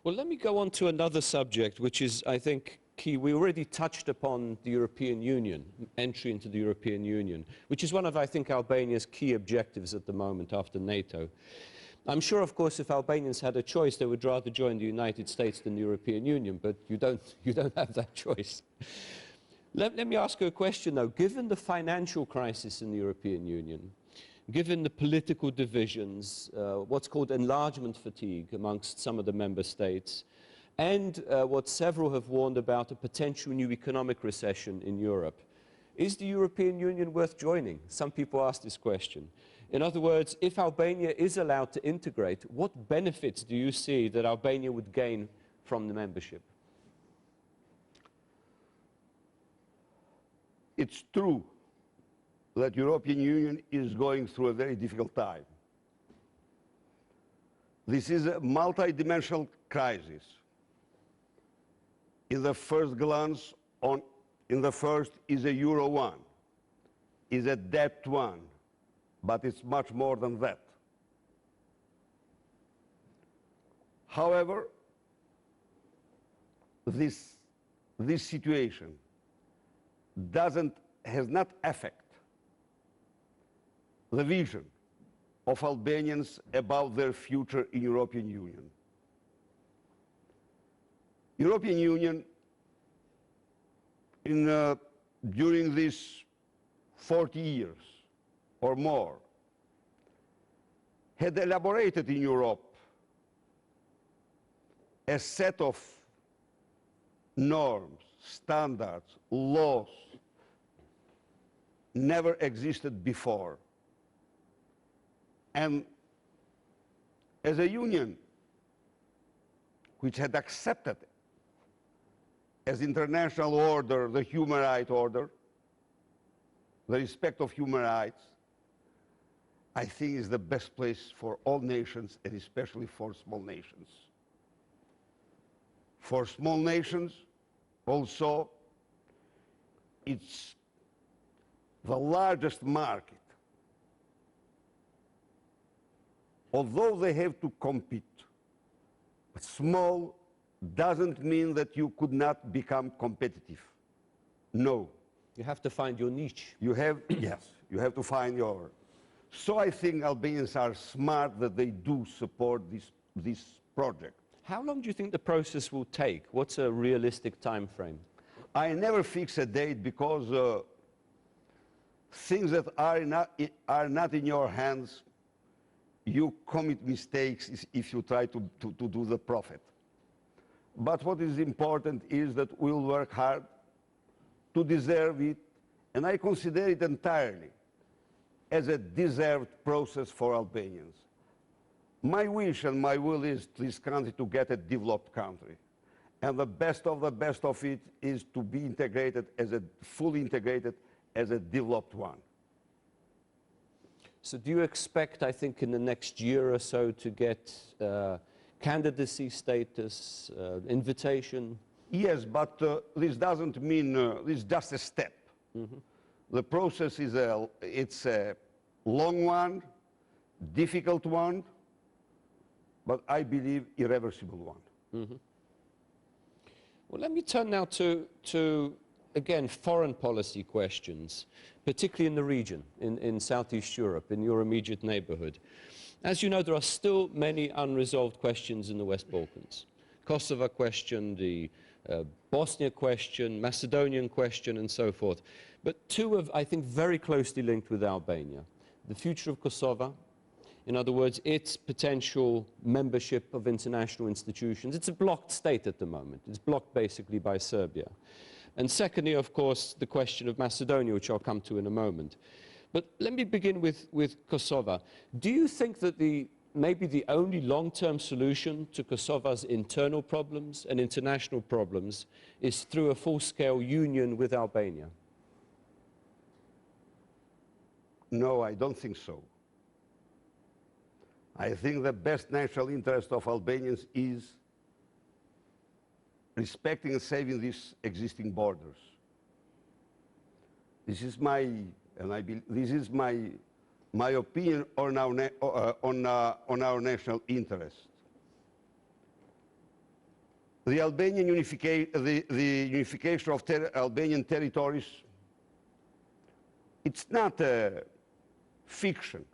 Well, let me go on to another subject, which is, I think, key. We already touched upon the European Union, entry into the European Union, which is one of, I think, Albania's key objectives at the moment after NATO. I'm sure, of course, if Albanians had a choice, they would rather join the United States than the European Union, but you don't have that choice. Let me ask you a question, though. Given the financial crisis in the European Union, given the political divisions, what's called enlargement fatigue amongst some of the member states, and what several have warned about, a potential new economic recession in Europe, is the European Union worth joining? Some people ask this question. In other words, if Albania is allowed to integrate, what benefits do you see that Albania would gain from the membership? It's true that the European Union is going through a very difficult time. This is a multi-dimensional crisis. In the first glance, in the first is a Euro one, is a debt one, but it's much more than that. However, this situation has not affected the vision of Albanians about their future in European Union. European Union, during these 40 years or more, had elaborated in Europe a set of norms, standards, laws never existed before. And as a union which had accepted as international order the human rights order, the respect of human rights, I think is the best place for all nations, and especially for small nations. For small nations, also, it's the largest market. Although they have to compete, but small doesn't mean that you could not become competitive. No. You have to find your niche. You have, yes, you have to find your. So I think Albanians are smart that they do support this project. How long do you think the process will take? What's a realistic time frame? I never fix a date because things that are not in your hands, you commit mistakes if you try to do the profit. But what is important is that we'll work hard to deserve it, and I consider it entirely as a deserved process for Albanians. My wish and my will is this country to get a developed country. And the best of it is to be integrated fully integrated as a developed one. So do you expect, I think, in the next year or so to get candidacy status, invitation? Yes, but this doesn't mean, this is just a step. Mm-hmm. The process is it's a long one, difficult one, but I believe irreversible one. Mm-hmm. Well, let me turn now to again, foreign policy questions, particularly in the region, in Southeast Europe, in your immediate neighborhood. As you know, there are still many unresolved questions in the West Balkans. Kosovo question, the Bosnia question, Macedonian question, and so forth. But two are, I think, very closely linked with Albania. The future of Kosovo, in other words, its potential membership of international institutions. It's a blocked state at the moment. It's blocked basically by Serbia. And secondly, of course, the question of Macedonia, which I'll come to in a moment. But let me begin with Kosovo. Do you think that maybe the only long-term solution to Kosovo's internal problems and international problems is through a full-scale union with Albania? No, I don't think so. I think the best national interest of Albanians is respecting and saving these existing borders. This is my, this is my opinion on our national interest. The Albanian the unification of Albanian territories, it's not a fiction,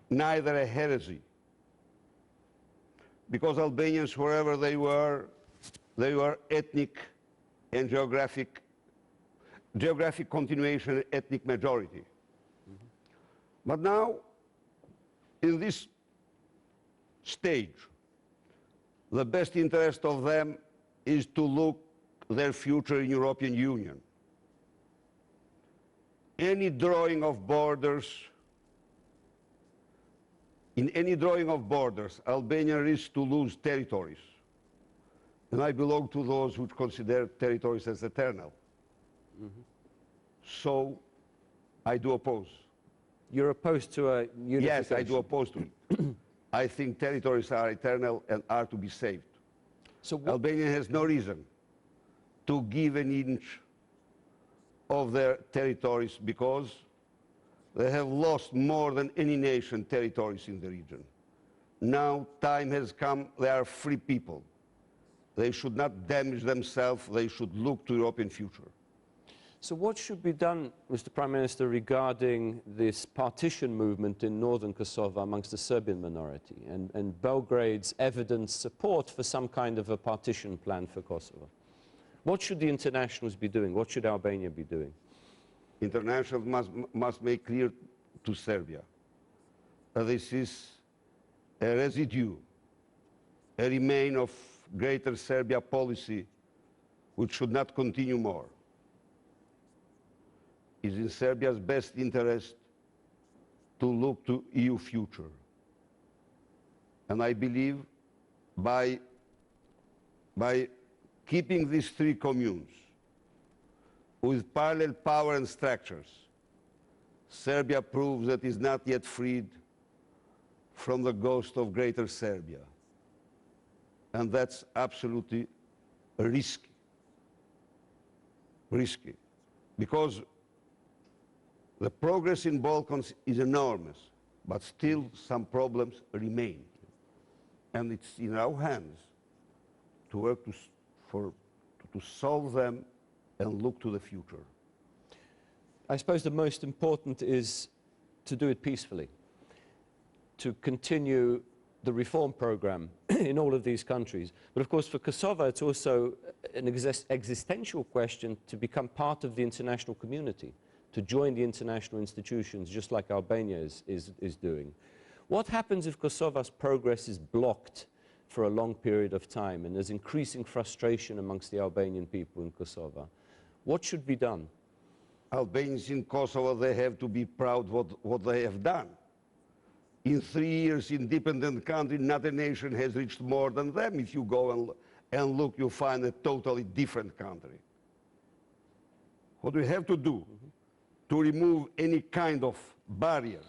neither a heresy, because Albanians, wherever they were ethnic and geographic continuation, ethnic majority. Mm-hmm. But now, in this stage, the best interest of them is to look their future in European Union. Any drawing of borders, in any drawing of borders, Albania risks to lose territories. And I belong to those who consider territories as eternal. Mm-hmm. So I do oppose. You're opposed to a unification? Yes, I do oppose to it. I think territories are eternal and are to be saved. So Albania has no reason to give an inch of their territories because they have lost more than any nation territories in the region. Now time has come, they are free people. They should not damage themselves, they should look to European future. So what should be done, Mr. Prime Minister, regarding this partition movement in northern Kosovo amongst the Serbian minority and Belgrade's evident support for some kind of a partition plan for Kosovo? What should the internationals be doing? What should Albania be doing? Internationals must make clear to Serbia that this is a residue, a remain of Greater Serbia policy which should not continue more. It is in Serbia's best interest to look to EU future. And I believe by keeping these three communes with parallel power and structures, Serbia proves that it is not yet freed from the ghost of Greater Serbia. And that's absolutely risky. Risky. Because the progress in Balkans is enormous, but still some problems remain. And it's in our hands to work to solve them and look to the future. I suppose the most important is to do it peacefully, to continue the reform program in all of these countries. But of course for Kosovo it's also an existential question to become part of the international community, to join the international institutions just like Albania is doing. What happens if Kosovo's progress is blocked for a long period of time and there's increasing frustration amongst the Albanian people in Kosovo? What should be done? Albanians in Kosovo, they have to be proud what they have done. In 3 years, independent country, not a nation has reached more than them. If you go and look, you'll find a totally different country. What we have to do to remove any kind of barriers,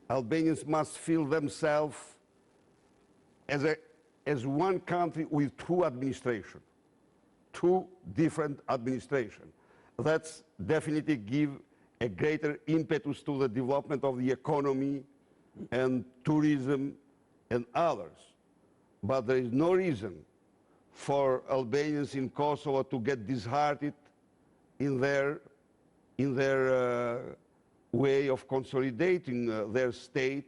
Albanians must feel themselves as one country with two administrations, two different administrations. That's definitely give a greater impetus to the development of the economy and tourism and others. But there is no reason for Albanians in Kosovo to get disheartened in their way of consolidating their state,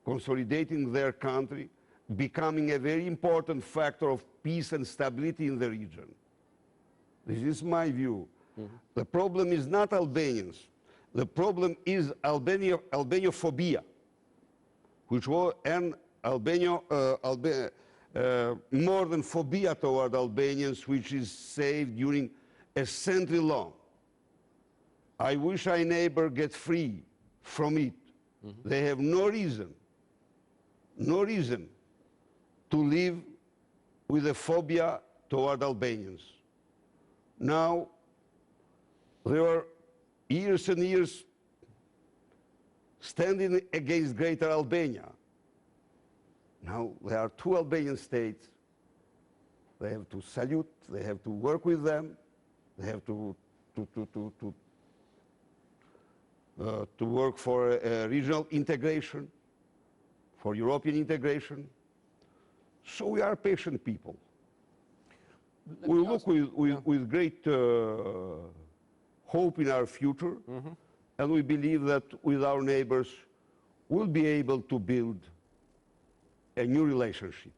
consolidating their country, becoming a very important factor of peace and stability in the region. This is my view. Mm-hmm. The problem is not Albanians. The problem is Albanophobia, which was more than phobia toward Albanians, which is saved during a century long. I wish our neighbor gets free from it. Mm-hmm. They have no reason to live with a phobia toward Albanians. Now, there are years and years standing against Greater Albania. Now, there are two Albanian states. They have to salute, they have to work with them, they have to work for regional integration, for European integration. So we are patient people. We look with great hope in our future, and we believe that with our neighbors, we'll be able to build a new relationship.